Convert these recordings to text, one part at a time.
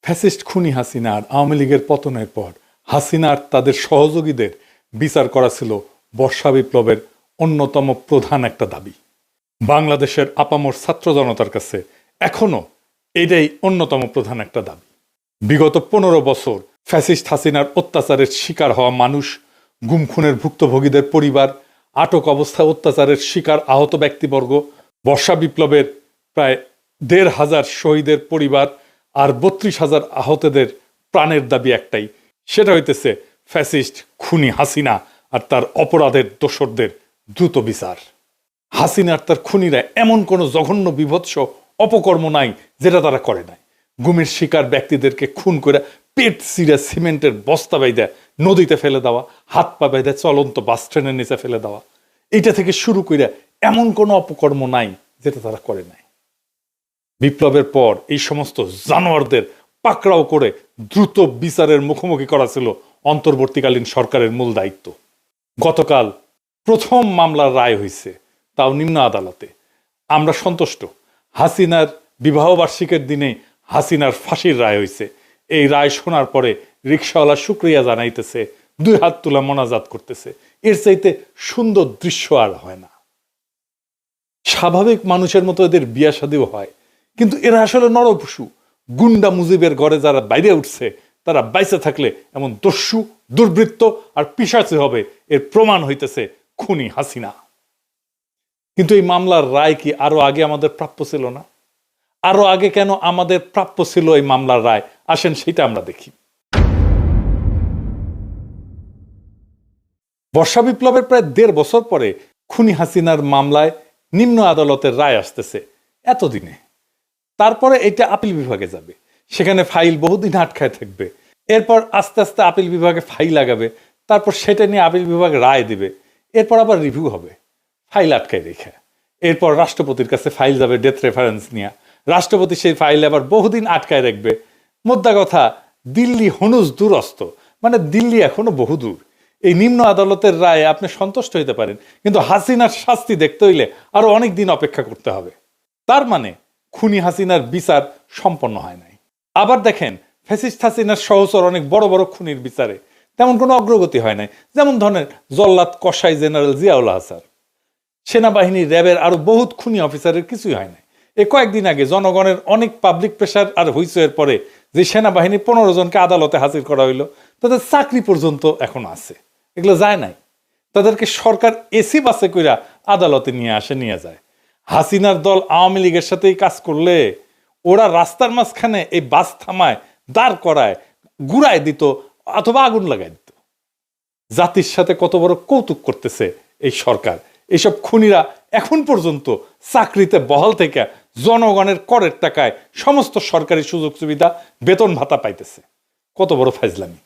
Fascist খুনি হাসিনা আর আওয়ামী লীগের পতনের পর হাসিনার তাদের সহযোগীদের বিচার করা ছিল বর্ষা বিপ্লবের অন্যতম প্রধান একটা দাবি। বাংলাদেশের আপামর ছাত্র জনতার কাছে এখনো এটাই অন্যতম প্রধান একটা দাবি। বিগত 15 বছর ফ্যাসিস্ট হাসিনার অত্যাচারের শিকার হওয়া মানুষ, গুম খুনের ভুক্তভোগীদের পরিবার, আটক অবস্থায় অত্যাচারের শিকার আহত ব্যক্তিবর্গ, বর্ষা বিপ্লবের প্রায় 1,500 শহীদের পরিবার আর 32,000 আহতদের প্রাণের দাবি একটাই, সেটা হইতেছে ফ্যাসিস্ট খুনি হাসিনা আর তার অপরাধের দোসরদের দ্রুত বিচার। হাসিনার তার খুনিরা এমন কোনো জঘন্য বিভৎস অপকর্ম নাই যেটা তারা করে নাই। গুমের শিকার ব্যক্তিদেরকে খুন করে পেট চিরে সিমেন্টের বস্তা বাইদা নদীতে ফেলে দেওয়া, হাত পা বাইদা চলন্ত বাস ট্রেনের নিচে ফেলে দেওয়া, এইটা থেকে শুরু করে এমন কোনো অপকর্ম নাই যেটা তারা করে নাই। বিপ্লবের পর এই সমস্ত জানোয়ারদের পাকড়াও করে দ্রুত বিচারের মুখোমুখি করা ছিল অন্তর্বর্তীকালীন সরকারের মূল দায়িত্ব। গতকাল প্রথম মামলার রায় হয়েছে, তাও নিম্ন আদালতে। আমরা সন্তুষ্ট। হাসিনার বিবাহবার্ষিকীর দিনে হাসিনার ফাঁসির রায় হয়েছে। এই রায় শোনার পরে রিকশাওয়ালা শুক্রিয়া জানাইতেছে, 2 হাত তুলা মোনাজাত করতেছে। এর চাইতে সুন্দর দৃশ্য আর হয় না। স্বাভাবিক মানুষের মতো এদের বিয়া শাদীও হয়, কিন্তু এরা আসলে নরপশু। গুন্ডা মুজিবের ঘরে যারা বাইরে উঠছে তারা বাইসে থাকলে এমন দস্যু, দুর্বৃত্ত আর পিশাচি হবে, এর প্রমাণ হইতেছে খুনি হাসিনা। কিন্তু এই মামলার রায় কি আরো আগে আমাদের প্রাপ্য ছিল না? আরো আগে কেন আমাদের প্রাপ্য ছিল এই মামলার রায়? আসেন সেটা আমরা দেখি। বর্ষা বিপ্লবের প্রায় 1.5 বছর পরে খুনি হাসিনার মামলায় নিম্ন আদালতের রায় আসতেছে এতদিনে। তারপরে এটা আপিল বিভাগে যাবে, সেখানে ফাইল বহুদিন আটকায় থাকবে। এরপর আস্তে আস্তে আপিল বিভাগে ফাইল আগাবে, তারপর সেটা নিয়ে আপিল বিভাগ রায় দিবে। এরপর আবার রিভিউ হবে, ফাইল আটকায় রেখে। এরপর রাষ্ট্রপতির কাছে ফাইল যাবে ডেথ রেফারেন্স নিয়ে। রাষ্ট্রপতি সেই ফাইল আবার বহুদিন আটকায় রাখবে। মোদ্দা কথা, দিল্লি হনুজ দূরস্থ, মানে দিল্লি এখনো বহুদূর। এই নিম্ন আদালতের রায়ে আপনি সন্তুষ্ট হইতে পারেন, কিন্তু হাসিনার শাস্তি দেখতে হইলে আরো অনেক দিন অপেক্ষা করতে হবে। তার মানে খুনি হাসিনার বিচার সম্পন্ন হয় নাই। আবার দেখেন, ফ্যাসিস্ট হাসিনার সহচর অনেক বড় বড় খুনির বিচারে তেমন কোনো অগ্রগতি হয় নাই। যেমন ধরেন জল্লাদ কসাই জেনারেল জিয়াউল হাসান, সেনাবাহিনী, র্যাবের আরো বহুত খুনি অফিসারের কিছুই হয় নাই। এই কয়েকদিন আগে জনগণের অনেক পাবলিক প্রেশার আর হুইসের পরে যে সেনাবাহিনী 15 জনকে আদালতে হাজির করা হইলো, তাদের চাকরি পর্যন্ত এখন আছে, এগুলো যায় নাই। তাদেরকে সরকার এসি বাসে কইরা আদালতে নিয়ে যায়। হাসিনার দল আওয়ামী লীগের সাথেই কাজ করলে ওরা রাস্তার মাঝখানে এই বাস থামায়, দাঁড় করায়, গুড়ায় দিত অথবা আগুন লাগাই দিত। জাতির সাথে কত বড় কৌতুক করতেছে এই সরকার। এইসব খুনিরা এখন পর্যন্ত চাকরিতে বহাল থেকে জনগণের করের টাকায় সমস্ত সরকারি সুযোগ সুবিধা, বেতন ভাতা পাইতেছে। কত বড় ফাজলামি!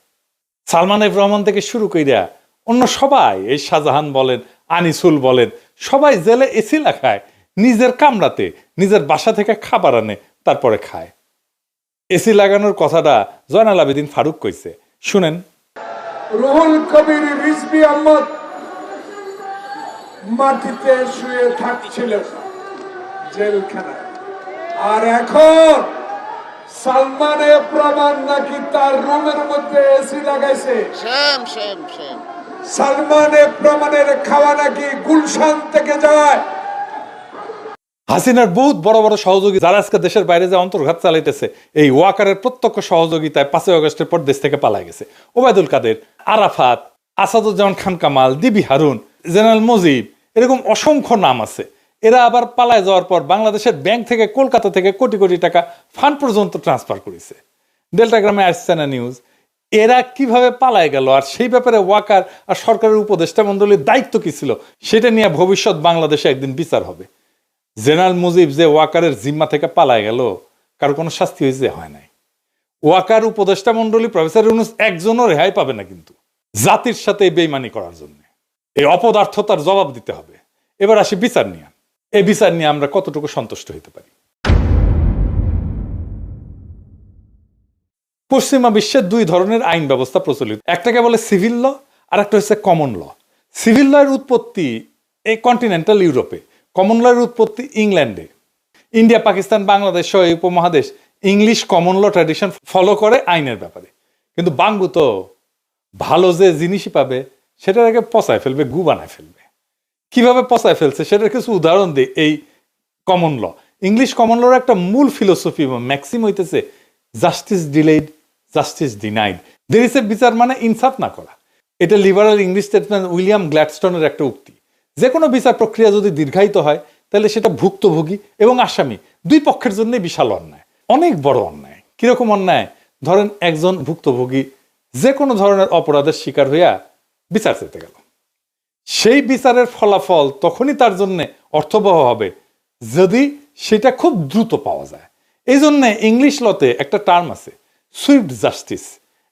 সালমান এফ রহমান থেকে শুরু কইরা অন্য সবাই, এই শাহজাহান বলেন, আনিসুল বলেন, সবাই জেলে এসি লাগায়, নিজের কামরাতে নিজের বাসা থেকে খাবার আনে, তারপরে খায়। এসি লাগানোর কথাটা জয়নাল আবেদিন ফারুক কইছে, শুনেন। রুহুল কবির রিজভী আহমদ মাটিতে শুয়ে থাকছিল জেলখানায়, আর এখন সালমান এফ রহমান নাকি তার রুমের মধ্যে এসি লাগাইছে। সালমান এফ রহমানের খাওয়া নাকি গুলশান থেকে যায়। হাসিনার বহুত বড় বড় সহযোগী যারা আজকে দেশের বাইরে যে অন্তর্ঘাত চালাইতেছে, এই ওয়াকারের প্রত্যক্ষ সহযোগিতায় 5 আগস্টের পর দেশ থেকে পালাই গেছে। ওবায়দুল কাদের, আরাফাত, আসাদুজ্জামান খান কামাল, ডিবি হারুন, জেনারেল মজিব, এরকম অসংখ্য নাম আছে। এরা আবার পালায় যাওয়ার পর বাংলাদেশের ব্যাংক থেকে, কলকাতা থেকে কোটি কোটি টাকা ফান্ড পর্যন্ত ট্রান্সফার করেছে। ডেল্টাগ্রামে আসছে না নিউজ। এরা কিভাবে পালায় গেল, আর সেই ব্যাপারে ওয়াকার আর সরকারের উপদেষ্টা মন্ডলীর দায়িত্ব কি ছিল, সেটা নিয়ে ভবিষ্যৎ বাংলাদেশে একদিন বিচার হবে। জেনারেল মুজিব যে ওয়াকারের জিম্মা থেকে পালায় গেল, কারো কোনো শাস্তি হয়েছে? হয় নাই। ওয়াকার উপদেষ্টা মন্ডলী, প্রফেসর ইউনূস একজনও রেহাই পাবে না কিন্তু জাতির সাথে বেইমানি করার জন্য। এই অপদার্থতার জবাব দিতে হবে। এবার আসি বিচার নিয়ে। এই বিচার নিয়ে আমরা কতটুকু সন্তুষ্ট হতে পারি? পশ্চিমা বিশ্বের 2 ধরনের আইন ব্যবস্থা প্রচলিত, একটাকে বলে সিভিল ল, আর একটা হচ্ছে কমন ল। সিভিল ল এর উৎপত্তি এই কন্টিনেন্টাল ইউরোপে, কমন ল এর উৎপত্তি ইংল্যান্ডে। ইন্ডিয়া, পাকিস্তান, বাংলাদেশ সহ এই উপমহাদেশ English common law tradition follow করে আইনের ব্যাপারে। কিন্তু বাঙ্গু তো ভালো যে জিনিসই পাবে সেটাকে পচায় ফেলবে, গু বানায় ফেলবে। কিভাবে পচায় ফেলছে সেটার কিছু উদাহরণ দিই। এই কমন ল, ইংলিশ কমন লর একটা মূল ফিলোসফি বা ম্যাক্সিম হইতেছে জাস্টিস ডিলেড, জাস্টিস ডিনাইড। দেরিসে বিচার মানে ইনসাফ না করা। এটা লিবারাল ইংলিশ স্টেটসম্যান উইলিয়াম গ্ল্যাডস্টোনের একটা উক্তি। যে কোনো বিচার প্রক্রিয়া যদি দীর্ঘায়িত হয় তাহলে সেটা ভুক্তভোগী এবং আসামি দুই পক্ষের জন্য বিশাল অন্যায়, অনেক বড় অন্যায়। কিরকম অন্যায়? ধরেন একজন ভুক্তভোগী যে কোনো ধরনের অপরাধের শিকার হইয়া বিচার চেতে গেল, সেই বিচারের ফলাফল তখনই তার জন্য অর্থবহ হবে যদি সেটা খুব দ্রুত পাওয়া যায়। এই জন্য ইংলিশ লতে একটা টার্ম আছে, সুইফট জাস্টিস।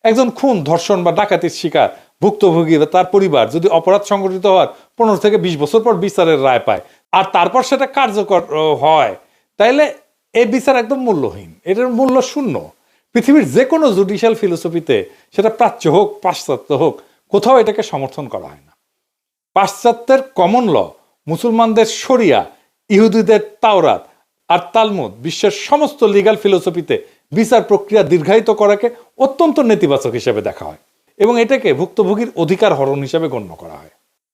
একজন খুন, ধর্ষণ বা ডাকাতির শিকার ভুক্তভোগী বা তার পরিবার যদি অপরাধ সংঘটিত হওয়ার 15 থেকে 20 বছর পর বিচারের রায় পায় আর তারপর সেটা কার্যকর হয়, তাইলে এই বিচার একদম মূল্যহীন, এটার মূল্য শূন্য। পৃথিবীর যে কোনো জুডিশিয়াল ফিলোসফিতে, সেটা প্রাচ্য হোক পাশ্চাত্য হোক, কোথাও এটাকে সমর্থন করা হয় না। পাশ্চাত্যের কমন ল, মুসলমানদের শরিয়া, ইহুদিদের তাওরাত আর তালমুদ, বিশ্বের সমস্ত লিগ্যাল ফিলোসফিতে বিচার প্রক্রিয়া দীর্ঘায়িত করাকে অত্যন্ত নেতিবাচক হিসেবে দেখা হয় এবং এটাকে ভুক্তভোগীর অধিকার হরণ হিসেবে গণ্য করা হয়।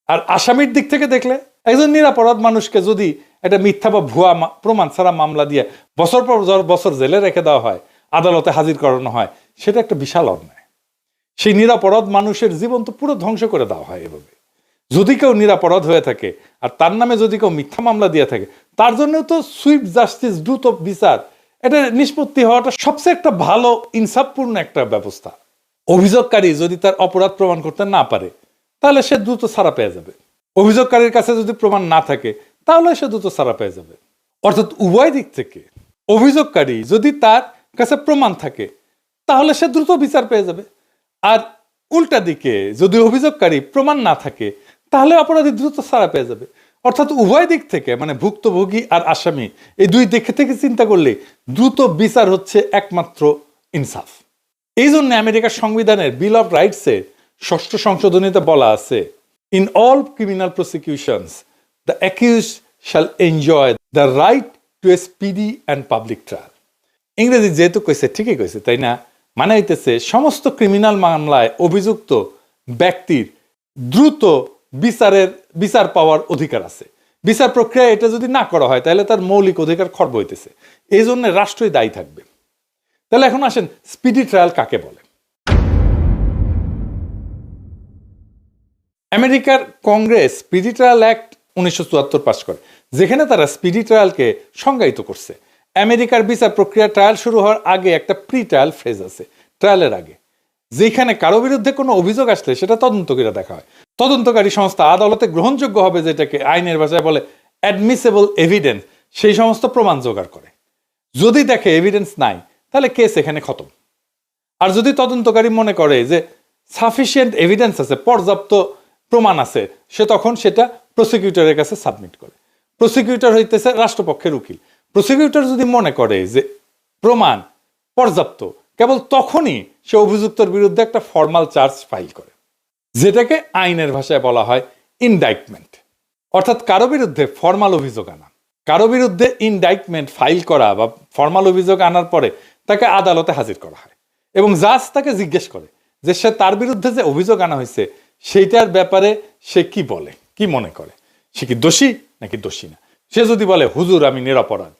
আর আসামির দিক থেকে দেখলে, একজন নিরাপরাধ মানুষকে যদি একটা মিথ্যা বা ভুয়া প্রমাণ ছাড়া মামলা দিয়ে বছর পর বছর জেলে রেখে দেওয়া হয়, আদালতে হাজির করানো হয়, সেটা একটা বিশাল অন্যায়। সেই নিরাপরাধ মানুষের জীবন তো পুরো ধ্বংস করে দেওয়া হয় এভাবে। যদি কেউ নিরাপরাধ হয়ে থাকে আর তার নামে যদি কেউ মিথ্যা মামলা দিয়ে থাকে, তার জন্য তো সুইফট জাস্টিস, দ্রুত বিচার, এটা নিষ্পত্তি হওয়াটা সবচেয়ে একটা ভালো ইনসাফপূর্ণ একটা ব্যবস্থা। অভিযোগকারী যদি তার অপরাধ প্রমাণ করতে না পারে তাহলে সে দ্রুত ছাড়া পেয়ে যাবে। অভিযোগকারীর কাছে যদি প্রমাণ না থাকে তাহলে সে দ্রুত ছাড়া পেয়ে যাবে। অর্থাৎ উভয় দিক থেকে, অভিযোগকারী যদি তার কাছে প্রমাণ থাকে তাহলে সে দ্রুত বিচার পেয়ে যাবে, আর উল্টা দিকে যদি অভিযোগকারী প্রমাণ না থাকে তাহলে অপরাধী দ্রুত ছাড়া পেয়ে যাবে। অর্থাৎ উভয় দিক থেকে, মানে ভুক্তভোগী আর আসামি, এই দুই দিক থেকে চিন্তা করলে দ্রুত বিচার হচ্ছে একমাত্র ইনসাফ। এই জন্য আমেরিকার সংবিধানের বিল অফ রাইটসের 6ষ্ঠ সংশোধনীতে বলা আছে, in all criminal প্রসিকিউশনস the accused shall enjoy the right two A speedy and public trial. ইংরেজি যেহেতু কইছে ঠিকই কইছে, তাই না? মানে হইতেছে সমস্ত ক্রিমিনাল মামলায় অভিযুক্ত ব্যক্তির দ্রুত বিচার পাওয়ার অধিকার আছে। বিচার প্রক্রিয়া এটা যদি না করা হয় তাহলে তার মৌলিক অধিকার খর্ব হইতেছে। এই জন্য রাষ্ট্রই দায়ী থাকবে। তাহলে এখন আসেন, স্পিডি ট্রায়াল কাকে বলে? আমেরিকার Congress speedy trial act 1974 pass করে, যেখানে তারা স্পিডি ট্রায়ালকে সংজ্ঞায়িত করছে। আমেরিকার বিচার প্রক্রিয়া ট্রায়াল শুরু হওয়ার আগে একটা প্রি ট্রায়াল ফেজ আছে, ট্রায়ালের আগে, যেখানে কারো বিরুদ্ধে কোনো অভিযোগ আসলে সেটা তদন্ত করে দেখা হয়। তদন্তকারী সংস্থা আদালতে গ্রহণযোগ্য হবে, যেটাকে আইনের ভাষায় বলে অ্যাডমিসেবল এভিডেন্স, সেই সমস্ত প্রমাণ জোগাড় করে। যদি দেখে এভিডেন্স নাই তাহলে কেস এখানে খতম। আর যদি তদন্তকারী মনে করে যে সাফিসিয়েন্ট এভিডেন্স আছে, পর্যাপ্ত প্রমাণ আছে, সে তখন সেটা প্রসিকিউটরের কাছে সাবমিট করে। প্রসিকিউটর হইতেছে রাষ্ট্রপক্ষের উকিল। প্রসিকিউটর যদি মনে করে যে প্রমাণ পর্যাপ্ত, কেবল তখনই সে অভিযুক্তর বিরুদ্ধে একটা ফর্মাল চার্জ ফাইল করে, যেটাকে আইনের ভাষায় বলা হয় ইনডাইটমেন্ট। অর্থাৎ কারো বিরুদ্ধে ফর্মাল অভিযোগ আনা। কারো বিরুদ্ধে ইনডাইটমেন্ট ফাইল করা বা ফর্মাল অভিযোগ আনার পরে তাকে আদালতে হাজির করা হয় এবং জাজ তাকে জিজ্ঞেস করে যে সে তার বিরুদ্ধে যে অভিযোগ আনা হয়েছে সেইটার ব্যাপারে সে কি বলে, কি মনে করে, সে কি দোষী নাকি দোষী না। সে যদি বলে হুজুর আমি নিরপরাধ,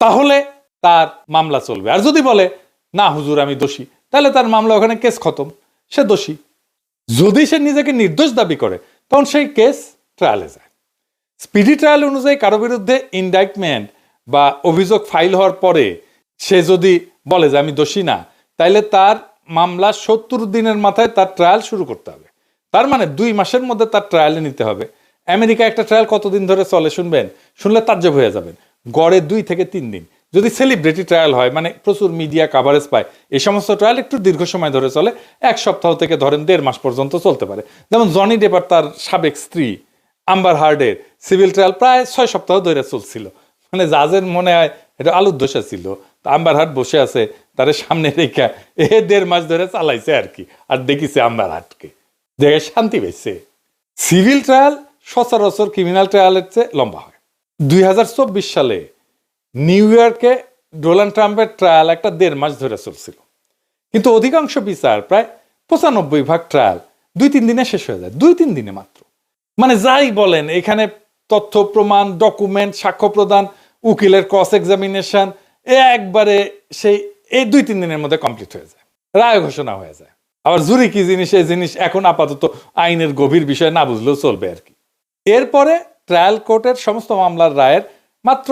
তাহলে তার মামলা চলবে। আর যদি বলে না হুজুর আমি দোষী, তাহলে তার মামলা ওখানে কেস খতম, সে দোষী। যদি সে নিজেকে নির্দোষ দাবি করে তখন সেই কেস ট্রায়ালে যায়। স্পিডি ট্রায়াল অনুযায়ী কারো বিরুদ্ধে ইনডাইটমেন্ট বা অভিযোগ ফাইল হওয়ার পরে সে যদি বলে যে আমি দোষী না, তাইলে তার মামলা 70 দিনের মাথায় তার ট্রায়াল শুরু করতে হবে। তার মানে 2 মাসের মধ্যে তার ট্রায়ালে নিতে হবে। আমেরিকা একটা ট্রায়াল কতদিন ধরে চলে শুনবেন? শুনলে তাজ্জব হয়ে যাবেন। গড়ে 2 থেকে 3 দিন। যদি সেলিব্রিটি ট্রায়াল হয়, মানে প্রচুর মিডিয়া কাভারেজ পায়, এই সমস্ত ট্রায়াল একটু দীর্ঘ সময় ধরে চলে, 1 সপ্তাহ থেকে ধরেন 1.5 মাস পর্যন্ত চলতে পারে। যেমন জনি ডেপ আর তার সাবেক স্ত্রী আম্বার হার্ডের সিভিল ট্রায়াল প্রায় 6 সপ্তাহ ধরে চলছিল। মানে জাজের মনে হয় এটা আলুর দোষা ছিল, আম্বার হার্ড বসে আছে তার সামনে রেখা 1.5 মাস ধরে চালাইছে আর কি, আর দেখিছে আম্বার হার্ডকে, দেখে শান্তি পেয়েছে। সিভিল ট্রায়াল সচরাচর ক্রিমিনাল ট্রায়ালের চেয়ে লম্বা হয়। 2024 সালে নিউ ইয়র্কে ডোনাল্ড ট্রাম্পের ট্রায়াল একটা 1.5 মাস ধরে চলছিল, কিন্তু অধিকাংশ বিচার প্রায় 95% ট্রায়াল 2-3 দিনে শেষ হয়ে যায়, 2-3 দিনে মাত্র। মানে যাই বলেন, এখানে তথ্য প্রমাণ, ডকুমেন্ট, সাক্ষ্য প্রদান, উকিলের ক্রস এক্সামিনেশন একবারে সেই এই 2-3 দিনের মধ্যে কমপ্লিট হয়ে যায়, রায় ঘোষণা হয়ে যায়। আবার জুরি কি জিনিস, এই জিনিস এখন আপাতত আইনের গভীর বিষয় না বুঝলেও চলবে আর কি। এরপরে ট্রায়াল কোর্টের সমস্ত মামলার রায়ের মাত্র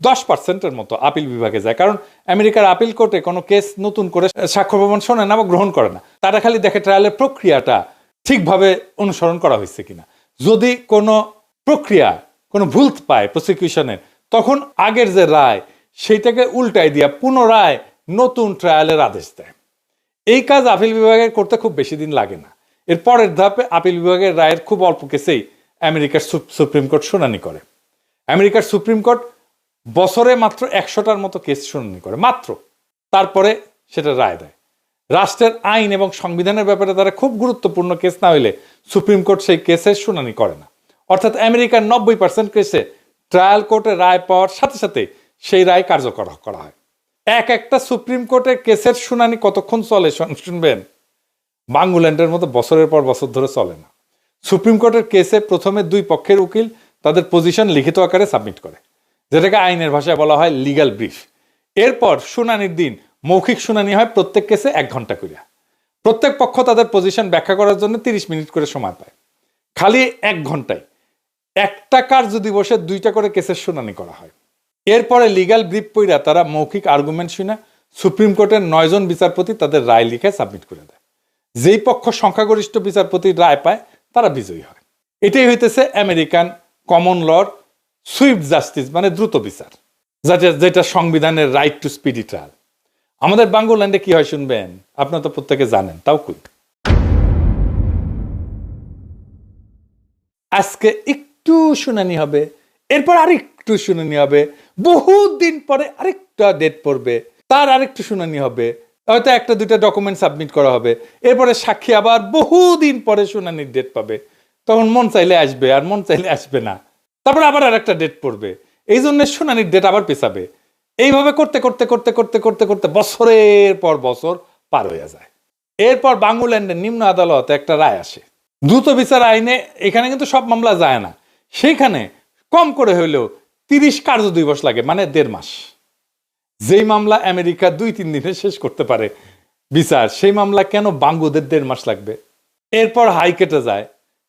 10%-এর মতো আপিল বিভাগে যায়, কারণ আমেরিকার আপিল কোর্টে কোনো কেস নতুন করে সাক্ষ্য প্রমাণ শোনে না বা গ্রহণ করে না। তারা খালি দেখে ট্রায়ালের প্রক্রিয়াটা ঠিকভাবে অনুসরণ করা হয়েছে কিনা। যদি কোনো প্রক্রিয়া কোনো ভুল পায় প্রসিকিউশনের, তখন আগের যে রায় সেইটাকে উল্টাই দিয়া পুনরায় নতুন ট্রায়ালের আদেশ দেয়। এই কাজ আপিল বিভাগের করতে খুব বেশি দিন লাগে না। এর পরের ধাপে আপিল বিভাগের রায়ের খুব অল্প কেসেই আমেরিকার সুপ্রিম কোর্ট শুনানি করে। আমেরিকার সুপ্রিম কোর্ট বছরে মাত্র 100টার মতো কেস শুনানি করে মাত্র, তারপরে সেটা রায় দেয়। রাষ্ট্রের আইন এবং সংবিধানের ব্যাপারে তারা খুব গুরুত্বপূর্ণ কেস না হইলে সুপ্রিম কোর্ট সেই কেসের শুনানি করে না। অর্থাৎ আমেরিকার 90% কেসে ট্রায়াল কোর্টে রায় পাওয়ার সাথে সাথে সেই রায় কার্যকর করা হয়। একটা সুপ্রিম কোর্টের কেসের শুনানি কতক্ষণ চলে শুনবেন? বাংলাদেশের মতো বছরের পর বছর ধরে চলে না। সুপ্রিম কোর্টের কেসে প্রথমে 2 পক্ষের উকিল তাদের পজিশন লিখিত আকারে সাবমিট করে, যেটাকে আইনের ভাষায় বলা হয় লিগ্যাল ব্রিফ। এরপর শুনানির দিন মৌখিক শুনানি হয় প্রত্যেক কেসে 1 ঘন্টা করে। প্রত্যেক পক্ষ তাদের পজিশন ব্যাখ্যা করার জন্য 30 মিনিট করে সময় পায়। খালি 1 ঘন্টায় একটা কার্য দিবসে 2টা করে কেসের শুনানি করা হয়। এরপরে লিগ্যাল ব্রিফ পড়া তারা মৌখিক আর্গুমেন্ট শুনে সুপ্রিম কোর্টের 9 জন বিচারপতি তাদের রায় লিখে সাবমিট করে দেয়। যেই পক্ষ সংখ্যাগরিষ্ঠ বিচারপতির রায় পায় তারা বিজয়ী হয়। এটাই হইতেছে আমেরিকান কমন লর সুইফট জাস্টিস, মানে দ্রুত বিচার, যেটা সংবিধানের রাইট টু স্পিডি ট্রায়াল। আমাদের বাংলাদেশে কি হয় শুনবেন? আপনারা তো প্রত্যেকে জানেন, তাও কই। আজকে একটু শুনানি হবে, এরপর আরেকটু শুনানি হবে, বহুত দিন পরে আরেকটা ডেট পড়বে, তার আরেকটু শুনানি হবে, হয়তো 1-2টা ডকুমেন্ট সাবমিট করা হবে, এরপরে সাক্ষী আবার বহুদিন পরে শুনানির ডেট পাবে, তখন মন চাইলে আসবে আর মন চাইলে আসবে না, তারপর আবার আরেকটা ডেট পড়বে, এই জন্য শুনানির ডেট আবার পেছাবে। এইভাবে করতে করতে করতে করতে করতে করতে বছরের পর বছর পার হয়ে যায়। এরপর বাংলাদেশের নিম্ন আদালতে একটা রায় আসে দ্রুত বিচার আইনে। এখানে কিন্তু সব মামলা যায় না, সেইখানে কম করে হইলেও 30 কার্য দিবস লাগে, মানে 1.5 মাস। যেই মামলা আমেরিকা 2-3 দিনে শেষ করতে পারে বিচার, সেই মামলা কেন বাংলাদেশের 1.5 মাস লাগবে? এরপর হাইকোর্টে যায়,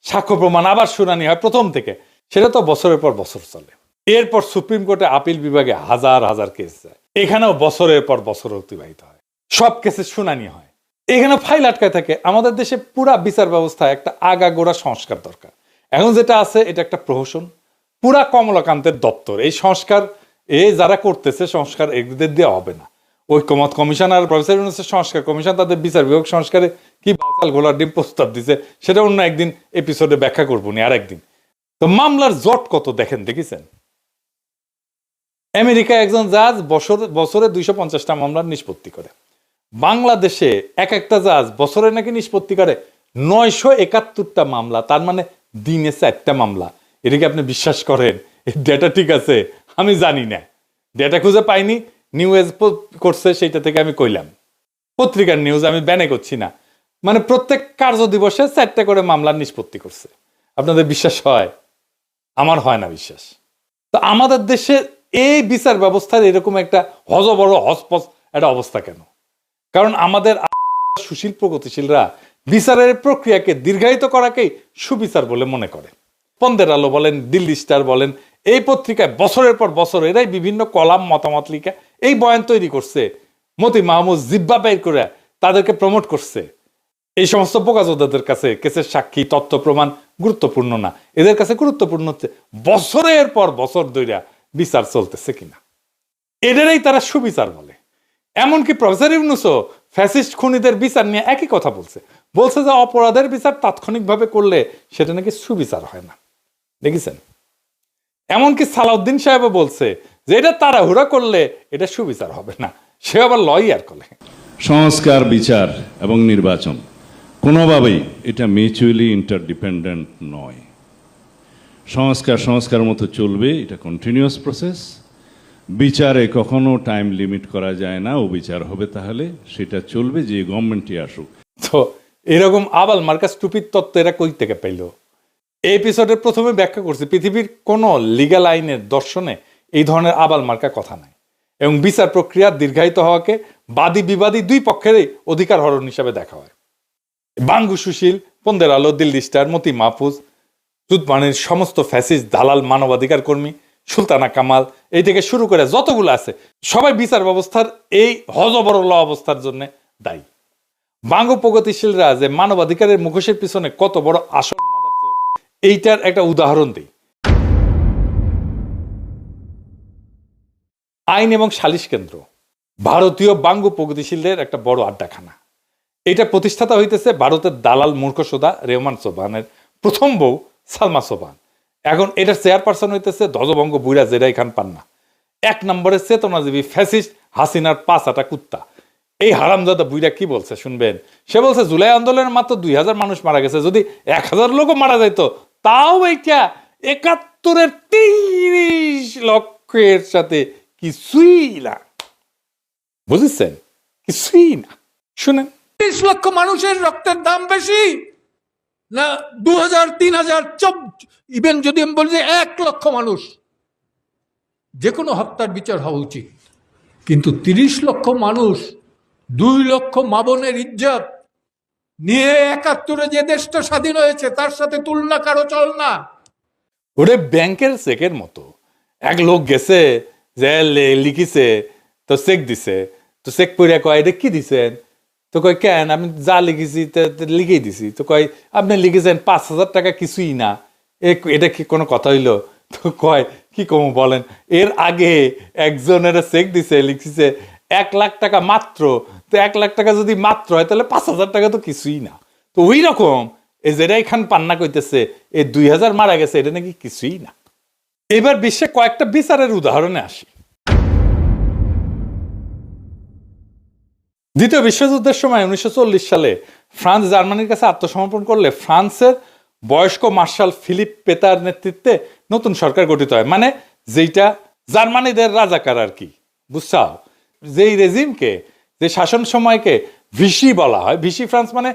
সাক্ষ্য প্রমাণ আবার শুনানি হয় প্রথম থেকে, সেটা তো বছরের পর বছর চলে। এরপর সুপ্রিম কোর্টে আপিল বিভাগে হাজার হাজার কেস যায়, এখানেও বছরের পর বছর অতিবাহিত হয়, সব কেসের শুনানি হয়, এখানে ফাইল আটকায় থাকে। আমাদের দেশে পুরা বিচার ব্যবস্থায় একটা আগাগোড়া সংস্কার দরকার। এখন যেটা আছে এটা একটা প্রহসন, পুরা কমলাকান্তের দপ্তর। এই সংস্কার যারা করতেছে সংস্কার এদের দেওয়া হবে না। ঐক্যমত কমিশন আর প্রফেসর ইউনূসের সংস্কার কমিশন তাদের বিচার বিভাগ সংস্কারে কি বাচাল ঘোলার ডিম প্রস্তাব দিছে, সেটা অন্য একদিন এপিসোডে ব্যাখ্যা করবো নি আর একদিন। তো মামলার জট কত দেখেছেন? আমেরিকায় একজন জাজ বছরে 250টা মামলার নিষ্পত্তি করে। বাংলাদেশে একটা জাজ বছরে নাকি নিষ্পত্তি করে 971টা মামলা, তার মানে দিনে 4টা মামলা। এটা কি আপনি বিশ্বাস করেন? এই ডেটা ঠিক আছে? আমি জানি না, ডেটা খুঁজে পাইনি, নিউজ করছে সেইটা থেকে আমি কইলাম, পত্রিকার নিউজ, আমি ব্যানে করছি না। মানে প্রত্যেক কার্য দিবসে 4টা করে মামলার নিষ্পত্তি করছে। আপনাদের বিশ্বাস হয়? আমার হয় না বিশ্বাস। তো আমাদের দেশে এই বিচার ব্যবস্থার এরকম একটা হজবড় হসপস একটা অবস্থা কেন? কারণ আমাদের সুশীল প্রগতিশীলরা বিচারের প্রক্রিয়াকে দীর্ঘায়িত করাকেই সুবিচার বলে মনে করে। পন্দের আলো বলেন, দিল্লি স্টার বলেন, এই পত্রিকায় বছরের পর বছর এরাই বিভিন্ন কলাম মতামত লিখে এই বয়ান তৈরি করছে, মতি মাহমুদ জিব্বা বের করে তাদেরকে প্রমোট করছে। এই সমস্ত বোকাজোদাদের কাছে কেসের সাক্ষী, তথ্য প্রমাণ গুরুত্বপূর্ণ না, এদের কাছে গুরুত্বপূর্ণ হচ্ছে বছরের পর বছর ধরে বিচার চলতেছে কিনা। এদেরই তারা সুবিচার বলে। এমনকি প্রফেসর ইউনূসও ফ্যাসিস্ট খুনিদের বিচার নিয়ে একই কথা বলছে যে অপরাধের বিচার তাৎক্ষণিকভাবে করলে সেটা নাকি সুবিচার হয় না। দেখেছেন? এমনকি সালাউদ্দিন সাহেবও বলছে যে এটা তাড়াহুড়া করলে এটা সুবিচার হবে না, সে আবার লয়ার করে। সংস্কার, বিচার এবং নির্বাচন কোনোভাবেই এটা মিউচুয়ালি ইন্টারডিপেন্ডেন্ট নয়। সংস্কার মতো চলবে, এটা কন্টিনিউয়াস প্রসেস। বিচারে কখনো টাইম লিমিট করা যায় না, ও বিচার হবে তাহলে সেটা চলবে, যে গভর্নমেন্টই আসুক। তো এরকম আবাল মার্কা স্টুপিড তত্ত্ব এরা কই থেকে পাইল? এই এপিসোডের প্রথমে ব্যাখ্যা করছি পৃথিবীর কোনো লিগ্যাল আইনের দর্শনে এই ধরনের আবাল মার্কা কথা নাই, এবং বিচার প্রক্রিয়া দীর্ঘায়িত হওয়াকে বাদী বিবাদী দুই পক্ষেরই অধিকার হরণ হিসাবে দেখা হয়। বাঙ্গু সুশীল, পন্দের আলো, দিল্লি স্টার, মতি মাহফুজ, জুতমানের সমস্ত ফ্যাসিস্ট দালাল, মানবাধিকার কর্মী, সুলতানা কামাল, এই থেকে শুরু করে যতগুলো আছে সবাই বিচার ব্যবস্থার এই হজবরল অবস্থার জন্য দায়ী। বাঙ্গু প্রগতিশীলরা যে মানবাধিকারের মুখোশের পিছনে কত বড় আসল মাদারচোদ, এইটার একটা উদাহরণ দিই। আইন এবং সালিশ কেন্দ্র ভারতীয় বাঙ্গু প্রগতিশীলদের একটা বড় আড্ডাখানা। এটা প্রতিষ্ঠাতা হইতেছে ভারতের দালাল মূর্খসোদা রেহমান সোবহানের প্রথম বউ সালমা সোবহান। এখন এটার চেয়ারপারসন হইতেছে ধ্বজভঙ্গ বুইরা জেরাই খান পান্না, এক নম্বরের চেতনাজীবী ফ্যাসিস্ট হাসিনার পাঁচ আটা কুত্তা। এই হারামজাদা বুইরা কি বলছে শুনবেন? সে বলছে জুলাই আন্দোলনের মাত্র 2000 মানুষ মারা গেছে, যদি 1000 লোকও মারা যাইতো তাও এইটা 71-এর 30 লক্ষের সাথে কিছুই না। বুঝেছেন? কিছুই না। শুনেন, 30 লক্ষ মানুষের রক্তের দাম বেশি না 2000, 3000, ইভেন যদি আমি বলি যে 1 লক্ষ মানুষ, যে কোনো হত্যার বিচার হওয়া উচিত। কিন্তু 30 লক্ষ মানুষ, 2 লক্ষ মা বোনের ইজ্জত নিয়ে 71-এ যে দেশটা স্বাধীন হয়েছে তার সাথে তুলনা কারো চল না। ওরে ব্যাংকের চেকের মতো। এক লোক গেছে যে লিখিছে, তো চেক দিছে, তো চেক পড়ে কয় এটা কি দিছেন? তো কয় কেন, আমি যা লিখেছি লিখেই দিছি। তো কয় আপনি লিখেছেন 5000 টাকা, কিছুই না, এটা কি কোনো কথা হইলো? তো কয় কি কম বলেন, এর আগে একজনের চেক দিছে, লিখছে 1 লাখ টাকা মাত্র। তো 1 লাখ টাকা যদি মাত্র হয় তাহলে 5000 টাকা তো কিছুই না। তো ওই রকম এই জেরাই খান পান্না কইতেছে এই 2000 মারা গেছে, এটা নাকি কিছুই না। এবার বিশ্বে কয়েকটা বিচারের উদাহরণে আসি। দ্বিতীয় বিশ্বযুদ্ধের সময় 1940 সালে ফ্রান্স জার্মানির কাছে আত্মসমর্পণ করলে ফ্রান্সের বয়স্ক মার্শাল ফিলিপ পেতার নেতৃত্বে নতুন সরকার গঠিত হয়, মানে যেটা জার্মানিদের রাজাকার আর কি, বুঝছাও? যেই রেজিমকে, যে শাসন সময়কে ভিসি বলা হয়। ভিসি ফ্রান্স মানে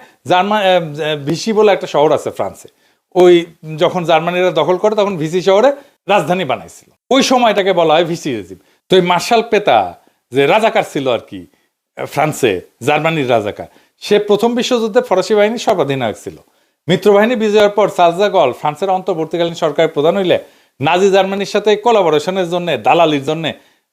ভিসি বলে একটা শহর আছে ফ্রান্সে। ওই যখন জার্মানিরা দখল করে তখন ভিসি শহরে রাজধানী বানাইছিল, ওই সময়টাকে বলা হয় ভিসি রেজিম। তো এই মার্শাল পেতা যে রাজাকার ছিল আর কি ফ্রান্সে, জার্মানির রাজাকার, সে প্রথম বিশ্বযুদ্ধে ফরাসি বাহিনীর সর্বাধিনায়ক ছিল। মিত্রবাহিনী বিজয়ের পর চার্লস দ্য গল ফ্রান্সের অন্তর্বর্তীকালীন সরকারের প্রধান হইলে নাজি জার্মানির সাথে কোলাবোরেশনের জন্য, দালালির জন্য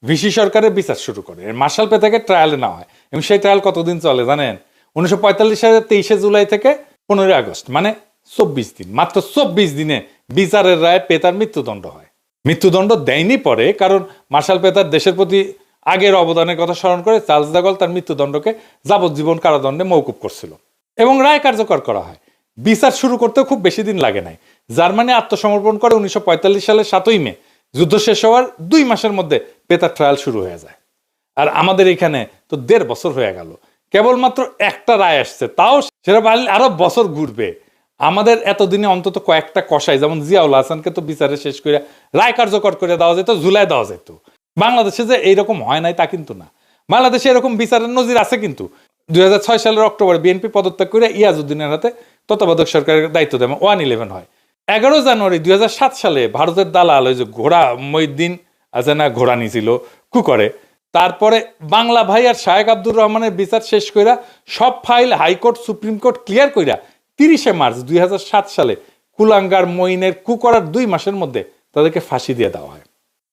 ভিসি সরকারের বিচার শুরু করে। মার্শাল পেতাকে ট্রায়ালে নেওয়া হয়, এবং সেই ট্রায়াল কতদিন চলে জানেন? 1945 সালের 23শে জুলাই থেকে 15ই আগস্ট, মানে 24 দিন। মাত্র 24 দিনে বিচারের রায়ে পেতার মৃত্যুদণ্ড হয়। মৃত্যুদণ্ড দেয়নি পরে, কারণ মার্শাল পেতার দেশের প্রতি আগের অবদানের কথা স্মরণ করে চার্লস দ্য গল তার মৃত্যুদণ্ডকে যাবজ্জীবন কারাদণ্ডে মওকুফ করছিল, এবং রায় কার্যকর করা হয়। বিচার শুরু করতেও খুব বেশি দিন লাগে নাই। জার্মানি আত্মসমর্পণ করে 1945 সালের 7ই মে। যুদ্ধ শেষ হওয়ার 2 মাসের মধ্যে পেতার ট্রায়াল শুরু হয়ে যায়। আর আমাদের এখানে তো 1.5 বছর হয়ে গেল, কেবলমাত্র একটা রায় আসছে, তাও সেটা আরো বছর ঘুরবে। আমাদের এতদিনে অন্তত কয়েকটা কসাই, যেমন জিয়াউল হাসানকে তো বিচারে শেষ করে রায় কার্যকর করে দেওয়া যেত, ঝুলাই দেওয়া যেত। বাংলাদেশে যে এইরকম হয় নাই তা কিন্তু না, বাংলাদেশে এরকম বিচারের নজির আছে। কিন্তু 2006 সালের অক্টোবরে বিএনপি পদত্যাগ করে ইয়াজউদ্দিনের হাতে তত্ত্বাবধায়ক সরকারের দায়িত্ব দেয়, 111 হয়। 11 জানুয়ারি 2007 সালে ভারতের দালাল ওই যে ঘোড়া মঈউদ্দিন আছে না, ঘোড়ানি ছিল কু করে, তারপরে বাংলা ভাই আর শায়েক আব্দুর রহমানের বিচার শেষ কইরা সব file high court supreme court clear কইরা 30শে মার্চ 2007 সালে কুলাঙ্গার মঈনের কু করার 2 মাসের মধ্যে তাদেরকে ফাঁসি দিয়ে দেওয়া হয়।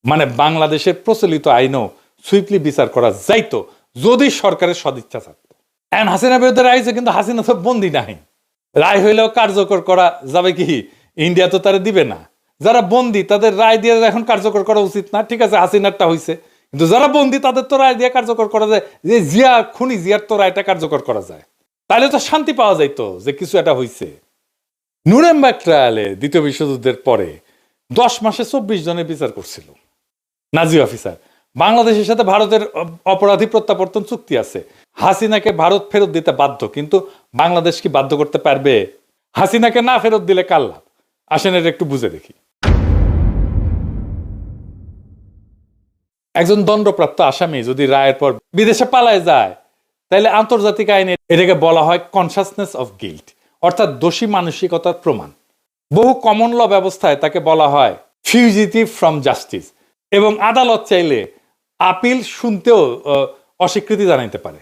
মানে বাংলাদেশের প্রচলিত আইনও সুইফটলি বিচার করা যাইতো যদি সরকারের সদিচ্ছা থাকতো। এখন হাসিনা বিরুদ্ধে রায় হয়েছে, কিন্তু হাসিনা তো বন্দী নাই। রায় হইলেও কার্যকর করা যাবে কি? ইন্ডিয়া তো তারা দিবে না। যারা বন্দী তাদের রায় দিয়ে এখন কার্যকর করা উচিত না? ঠিক আছে, হাসিনারটা হয়েছে, কিন্তু যারা বন্দী তাদের তো রায় দিয়ে কার্যকর করা যায়। যে জিয়া খুনি, জিয়ার তো রায়টা কার্যকর করা যায়, তাহলে তো শান্তি পাওয়া যাইতো যে কিছু একটা হয়েছে। নুরেমবার্গ ট্রায়ালে দ্বিতীয় বিশ্বযুদ্ধের পরে 10 মাসে 24 জনের বিচার করছিল নাজি অফিসার। বাংলাদেশের সাথে ভারতের অপরাধী প্রত্যাবর্তন চুক্তি আছে, হাসিনাকে ভারত ফেরত দিতে বাধ্য, কিন্তু বাংলাদেশ কি বাধ্য করতে পারবে? হাসিনাকে না ফেরত দিলে কার লাভ? আসেন এটা একটু বুঝে দেখি। একজন দণ্ডপ্রাপ্ত আসামি যদি রায়ের পর বিদেশে পালায় যায়, তাহলে আন্তর্জাতিক আইনে এটাকে বলা হয় কনসাসনেস অফ গিল্ট, অর্থাৎ দোষী মানসিকতার প্রমাণ। বহু কমন ল ব্যবস্থায় তাকে বলা হয় ফিউজিটিভ ফ্রম জাস্টিস, এবং আদালত চাইলে আপিল শুনতেও অস্বীকৃতি জানাইতে পারে।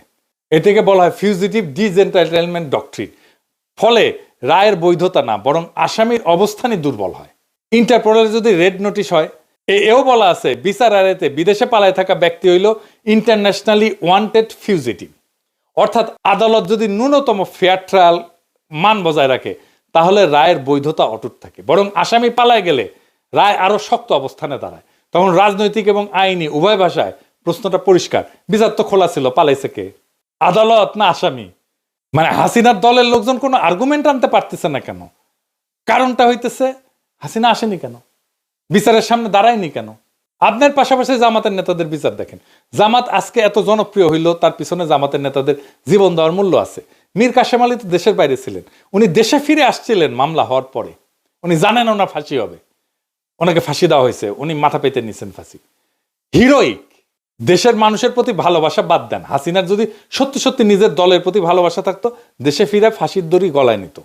এটাকে বলা হয় ফিউজিটিভ ডিসএন্টাইটেলমেন্ট ডক্ট্রিন। ফলে রায়ের বৈধতা না, বরং আসামির অবস্থানই দুর্বল হয়। ইন্টারপোলের যদি রেড নোটিশ হয়, এও বলা আছে বিচার আদালতে বিদেশে পালায় থাকা ব্যক্তি হইল ইন্টারন্যাশনালি ওয়ান্টেড ফিউজিটিভ। অর্থাৎ আদালত যদি ন্যূনতম ফেয়ার ট্রায়াল মান বজায় রাখে, তাহলে রায়ের বৈধতা অটুট থাকে, বরং আসামি পালায় গেলে রায় আরো শক্ত অবস্থানে দাঁড়ায়। তখন রাজনৈতিক এবং আইনি উভয় ভাষায় প্রশ্নটা পরিষ্কার, বিচার তো খোলা ছিল, পালাইছে কে, আদালত না আসামি? মানে হাসিনার দলের লোকজন কোনো আর্গুমেন্ট আনতে পারতেছে না কেন? কারণটা হইতেছে হাসিনা আসেনি কেন, বিচারের সামনে দাঁড়ায়নি কেন? আপনার পাশাপাশি জামাতের নেতাদের বিচার দেখেন। জামাত আজকে এত জনপ্রিয় হইল, তার পিছনে জামাতের নেতাদের জীবন দেওয়ার মূল্য আছে। মীর কাসেম আলী তো দেশের বাইরে ছিলেন, উনি দেশে ফিরে আসছিলেন মামলা হওয়ার পরে। উনি জানেন ওনার ফাঁসি হবে, ওনাকে ফাঁসি দেওয়া হয়েছে, উনি মাথা পেতে নিছেন ফাঁসি। হিরোইক। দেশের মানুষের প্রতি ভালোবাসা বাদ দেন, হাসিনার যদি সত্যি সত্যি নিজের দলের প্রতি ভালোবাসা থাকতো, দেশে ফিরে ফাঁসির দড়ি গলায় নিত।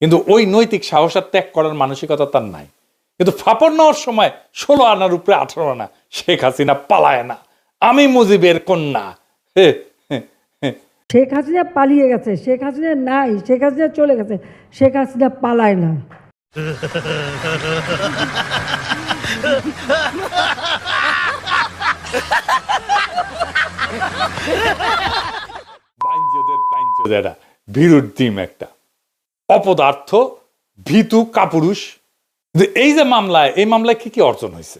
কিন্তু ওই নৈতিক সাহস আর ত্যাগ করার মানসিকতা তার নাই। কিন্তু ফাপড় নেওয়ার সময় 16 আনার উপরে 18 আনা, শেখ হাসিনা পালায় না, আমি মুজিবের কন্যা। শেখ হাসিনা পালিয়ে গেছে, শেখ হাসিনা নাই, শেখ হাসিনা চলে গেছে, শেখ হাসিনা পালায় না। ভীরুর ডিম একটা, অপদার্থ, ভীতু, কাপুরুষ। এই যে মামলায়, এই মামলায় কি কি অর্জন হয়েছে?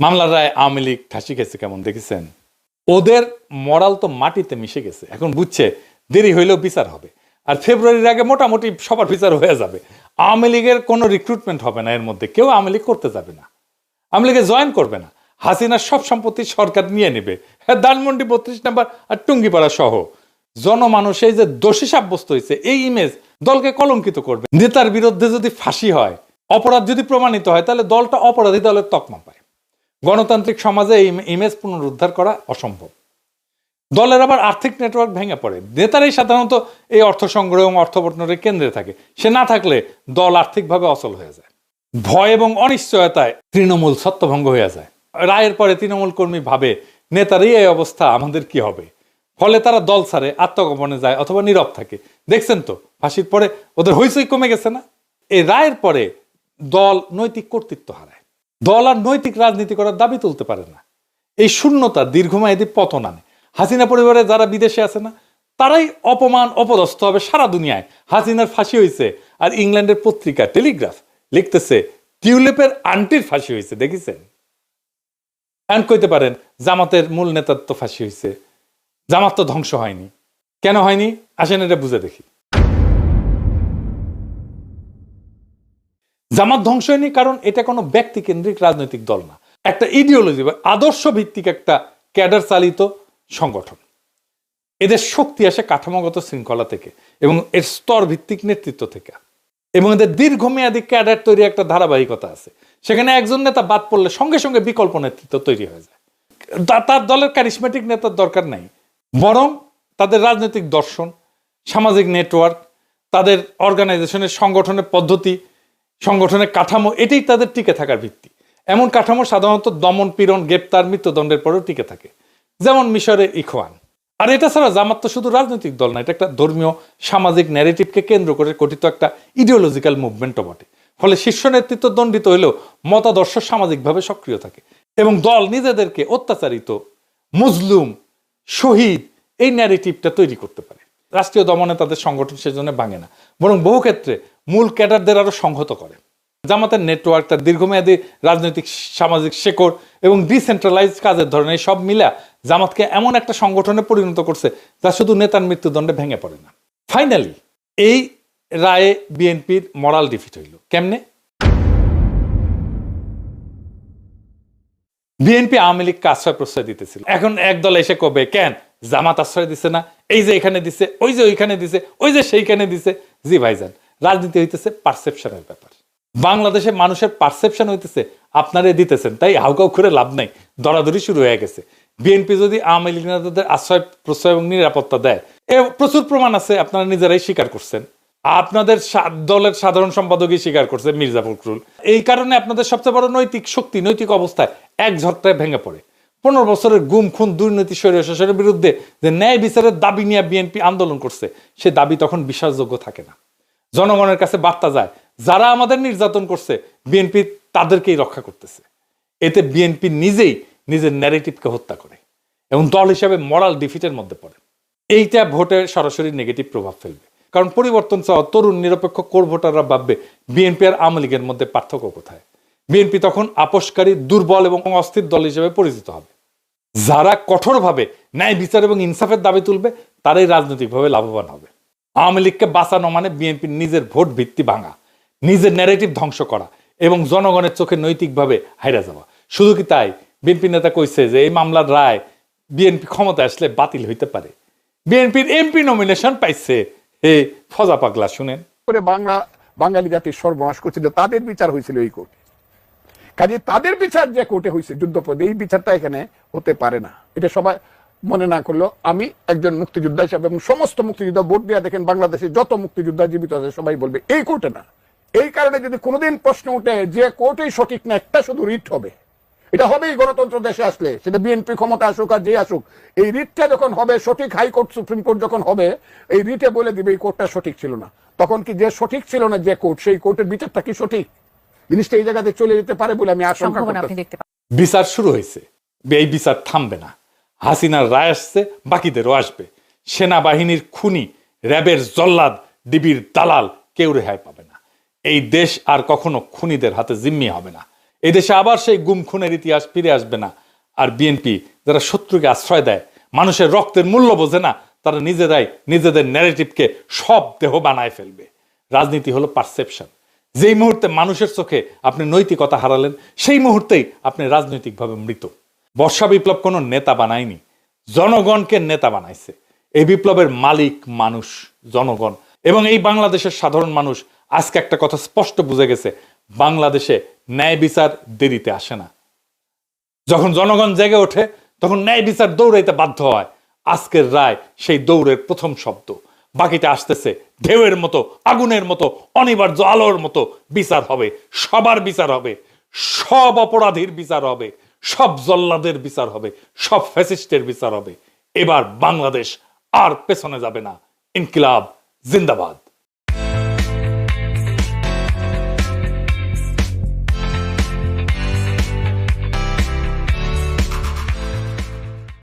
মামলার রায় আওয়ামী লীগ ঠাসি খেয়েছে কেমন দেখেছেন? ওদের মরাল তো মাটিতে মিশে গেছে, এখন বুঝছে দেরি হইলেও বিচার হবে, আর ফেব্রুয়ারির আগে মোটামুটি সবার বিচার হয়ে যাবে। আওয়ামী লীগের কোনো রিক্রুটমেন্ট হবে না, এর মধ্যে কেউ আওয়ামী লীগ করতে যাবে না, আওয়ামী লীগে জয়েন করবে না। হাসিনার সব সম্পত্তি সরকার নিয়ে নেবে, হ্যাঁ, ধানমন্ডি 32 নম্বর আর টুঙ্গিপাড়া সহ। জনমানুষ এই যে দোষী সাব্যস্ত হয়েছে, এই ইমেজ দলকে কলঙ্কিত করবে। নেতার বিরুদ্ধে যদি ফাঁসি হয়, অপরাধ যদি প্রমাণিত হয়, তাহলে দলটা অপরাধী দলের তকমা পায়। গণতান্ত্রিক সমাজে এই ইমেজ পুনরুদ্ধার করা অসম্ভব। দলের আবার আর্থিক নেটওয়ার্ক ভেঙে পড়ে, নেতারাই সাধারণত এই অর্থ সংগ্রহ এবং অর্থ বন্টনের কেন্দ্রে থাকে। সে না থাকলে দল আর্থিকভাবে অচল হয়ে যায়। ভয় এবং অনিশ্চয়তায় তৃণমূল ছত্রভঙ্গ হয়ে যায়। রায়ের পরে তৃণমূল কর্মী ভাবে নেতারই এই অবস্থা, আমাদের কি হবে? ফলে তারা দল ছাড়ে, আত্মগোপনে যায় অথবা নীরব থাকে। দেখছেন তো ফাঁসির পরে ওদের হইচই কমে গেছে না? এই রায়ের পরে দল নৈতিক কর্তৃত্ব হারায়, দল আর নৈতিক রাজনীতি করার দাবি তুলতে পারে না। এই শূন্যতা দীর্ঘমেয়াদী পতন আনে। হাসিনা পরিবারে যারা বিদেশে আছে না, তারাই অপমান অপদস্থ হবে সারা দুনিয়ায়। হাসিনার ফাঁসি হয়েছে, আর ইংল্যান্ডের পত্রিকা টেলিগ্রাফ লিখতেছে টিউলিপের আন্টির ফাঁসি হয়েছে, দেখেছেন? এমন কইতে পারেন জামাতের মূল নেতার তো ফাঁসি হয়েছে, জামাত তো ধ্বংস হয়নি। কেন হয়নি আসেন এটা বুঝে দেখি। জামাত ধ্বংস হয়নি কারণ এটা কোনো ব্যক্তি কেন্দ্রিক রাজনৈতিক দল না, একটা ইডিওলজি বা আদর্শ ভিত্তিক একটা ক্যাডার চালিত সংগঠন। এদের শক্তি আসে কাঠামোগত শৃঙ্খলা থেকে এবং এর স্তর ভিত্তিক নেতৃত্ব থেকে, এবং এদের দীর্ঘমেয়াদী ক্যাডার তৈরি একটা ধারাবাহিকতা আছে। সেখানে একজন নেতা বাদ পড়লে সঙ্গে সঙ্গে বিকল্প নেতৃত্ব তৈরি হয়ে যায়। তার দলের ক্যারিসমেটিক নেতার দরকার নাই, বরং তাদের রাজনৈতিক দর্শন, সামাজিক নেটওয়ার্ক, তাদের অর্গানাইজেশনের সংগঠনের পদ্ধতি, সংগঠনের কাঠামো, এটাই তাদের টিকে থাকার ভিত্তি। এমন কাঠামো সাধারণত দমন, পীড়ন, গ্রেপ্তার, মৃত্যুদণ্ডের পরেও টিকে থাকে, যেমন মিশরের ইখওয়ান। আর এটা ছাড়া জামাত তো শুধু রাজনৈতিক দল না, এটা একটা ধর্মীয় সামাজিক ন্যারেটিভকে কেন্দ্র করে গঠিত একটা ইডিওলজিক্যাল মুভমেন্টও বটে। ফলে শীর্ষ নেতৃত্ব দণ্ডিত হইলেও মতাদর্শ সামাজিকভাবে সক্রিয় থাকে, এবং দল নিজেদেরকে অত্যাচারিত, মজলুম, শহীদ এই ন্যারেটিভটা তৈরি করতে পারে। রাষ্ট্রীয় দমনে তাদের সংগঠন সেজন্য ভাঙে না, বরং বহু ক্ষেত্রে মূল ক্যাডারদের আরো সংহত করে। জামাতের নেটওয়ার্ক, তার দীর্ঘমেয়াদী রাজনৈতিক সামাজিক শেকড় এবং ডিসেন্ট্রালাইজ কাজের ধরনের সব মিলা জামাতকে এমন একটা সংগঠনে পরিণত করছে যা শুধু নেতার মৃত্যুদণ্ডে ভেঙে পড়ে না। ফাইনালি এই রায়ে বিএনপির মরাল ডিফিট হইল কেমনে? বিএনপি আওয়ামী লীগকে আশ্রয় প্রশ্রয় দিতেছিল, এখন একদল এসে কবে কেন জামাত আশ্রয় দিছে না, এই যে এখানে দিছে, ওই যে ওইখানে দিছে, ওই যে সেইখানে দিছে। জি ভাইজান, রাজনীতি হইতেছে পারসেপশনের ব্যাপার। বাংলাদেশে মানুষের পারসেপশন হইতেছে আপনারা দিতেছেন, তাই হাউকাউ করে লাভ নাই, দরাদরি শুরু হয়ে গেছে। বিএনপি যদি আওয়ামী লীগ নেতাদের আশ্রয় প্রশ্রয় এবং নিরাপত্তা দেয়, প্রচুর প্রমাণ আছে, আপনারা নিজেরাই স্বীকার করছেন। আপনাদের দলের সাধারণ সম্পাদকই স্বীকার করছে, মির্জা ফখরুল। এই কারণে আপনাদের সবচেয়ে বড় নৈতিক শক্তি, নৈতিক অবস্থায় এক ঝটকায় ভেঙে পড়ে। 15 বছরের গুম খুন দুর্নীতি স্বৈরশাসনের বিরুদ্ধে যে ন্যায় বিচারের দাবি নিয়ে বিএনপি আন্দোলন করছে, সে দাবি তখন বিশ্বাসযোগ্য থাকে না। জনগণের কাছে বার্তা যায়, যারা আমাদের নির্যাতন করছে বিএনপি তাদেরকেই রক্ষা করতেছে। এতে বিএনপি নিজেই নিজের ন্যারেটিভকে হত্যা করে এবং দল হিসাবে মরাল ডিফিটের মধ্যে পড়ে। এইটা ভোটের সরাসরি নেগেটিভ প্রভাব ফেলবে, কারণ পরিবর্তন চাওয়া তরুণ নিরপেক্ষ কোর ভোটাররা ভাববে বিএনপি আর আওয়ামী লীগের মধ্যে পার্থক্য কোথায়। বিএনপি তখন আপোষকারী, দুর্বল এবং অস্থির দল হিসেবে পরিচিত হবে। যারা কঠোরভাবে ন্যায় বিচার এবং ইনসাফের দাবি তুলবে তারাই রাজনৈতিকভাবে লাভবান হবে। আওয়ামী লীগকে বাঁচানো মানে বিএনপির নিজের ভোট ভিত্তি ভাঙা, নিজের ন্যারেটিভ ধ্বংস করা এবং জনগণের চোখে নৈতিকভাবে হাইরা যাওয়া। শুধু কি তাই, বিএনপি নেতা কইছে যে এই মামলার রায় বিএনপি ক্ষমতা আসলে বাতিল হইতে পারে। বিএনপির এমপি নমিনেশন পাইছে। হে ফজা পাগলা শুনেন। করে বাঙালি জাতির সর্বনাশ করছিল, তাদের বিচার হয়েছিল এই কোর্টে। কাজে তাদের বিচার যে কোর্টে হয়েছে যুদ্ধপদে, এই বিচারটা এখানে হতে পারে না। এটা সবাই মনে না করলেও আমি একজন মুক্তিযোদ্ধা হিসাবে এবং সমস্ত মুক্তিযোদ্ধা ভোট দিয়ে দেখেন বাংলাদেশে যত মুক্তিযোদ্ধা জীবিত আছে সবাই বলবে এই কোর্টে না। এই কারণে যদি কোনোদিন প্রশ্ন উঠে যে কোর্টেই সঠিক না, একটা শুধু রিট হবে, এটা হবেই গণতন্ত্র দেশে আসলে, সেটা বিএনপি ক্ষমতা আসুক আর যে আসুক, এই রিটটা যখন হবে সঠিক, হাইকোর্ট সুপ্রিম কোর্ট যখন হবে, এই রিটে বলে দিবে এই কোর্টটা সঠিক ছিল না। তখন কি যে সঠিক ছিল না যে কোর্ট, সেই কোর্টের বিচারটা কি সঠিক, জিনিসটা এই জায়গাতে চলে যেতে পারে বলে আমি আশঙ্কা করতেছি। বিচার শুরু হয়েছে, এই বিচার থামবে না। হাসিনার রায় আসছে, বাকিদেরও আসবে। সেনাবাহিনীর খুনি, র্যাবের জল্লাদ, ডিবির দালাল কেউ রেহাই পাবে না। এই দেশ আর কখনো খুনিদের হাতে জিম্মি হবে না। এই দেশে আবার সেই গুম খুনের ইতিহাস ফিরে আসবে না। আর বিএনপি যারা শত্রুকে আশ্রয় দেয়, মানুষের রক্তের মূল্য বোঝে না, তারা নিজেরাই নিজেদের ন্যারেটিভকে সব দেহ বানায় ফেলবে। রাজনীতি হলো পারসেপশন। যেই মুহূর্তে মানুষের চোখে আপনি নৈতিকতা হারালেন, সেই মুহূর্তেই আপনি রাজনৈতিকভাবে মৃত। বর্ষা বিপ্লব কোনো নেতা বানায়নি, জনগণকে নেতা বানাইছে। এই বিপ্লবের মালিক মানুষ, জনগণ। এবং এই বাংলাদেশের সাধারণ মানুষ আজকে একটা কথা স্পষ্ট বুঝে গেছে, বাংলাদেশে ন্যায় বিচার দেরিতে আসে না। যখন জনগণ জেগে ওঠে তখন ন্যায় বিচার দৌড়াইতে বাধ্য হয়। আজকের রায় সেই দৌড়ের প্রথম শব্দ। বাকিটা আসতেছে ঢেউয়ের মতো, আগুনের মতো, অনিবার্য আলোর মতো। বিচার হবে, সবার বিচার হবে, সব অপরাধীর বিচার হবে, সব জল্লাদের বিচার হবে, সব ফ্যাসিস্টের বিচার হবে। এবার বাংলাদেশ আর পেছনে যাবে না। ইনকিলাব জিন্দাবাদ।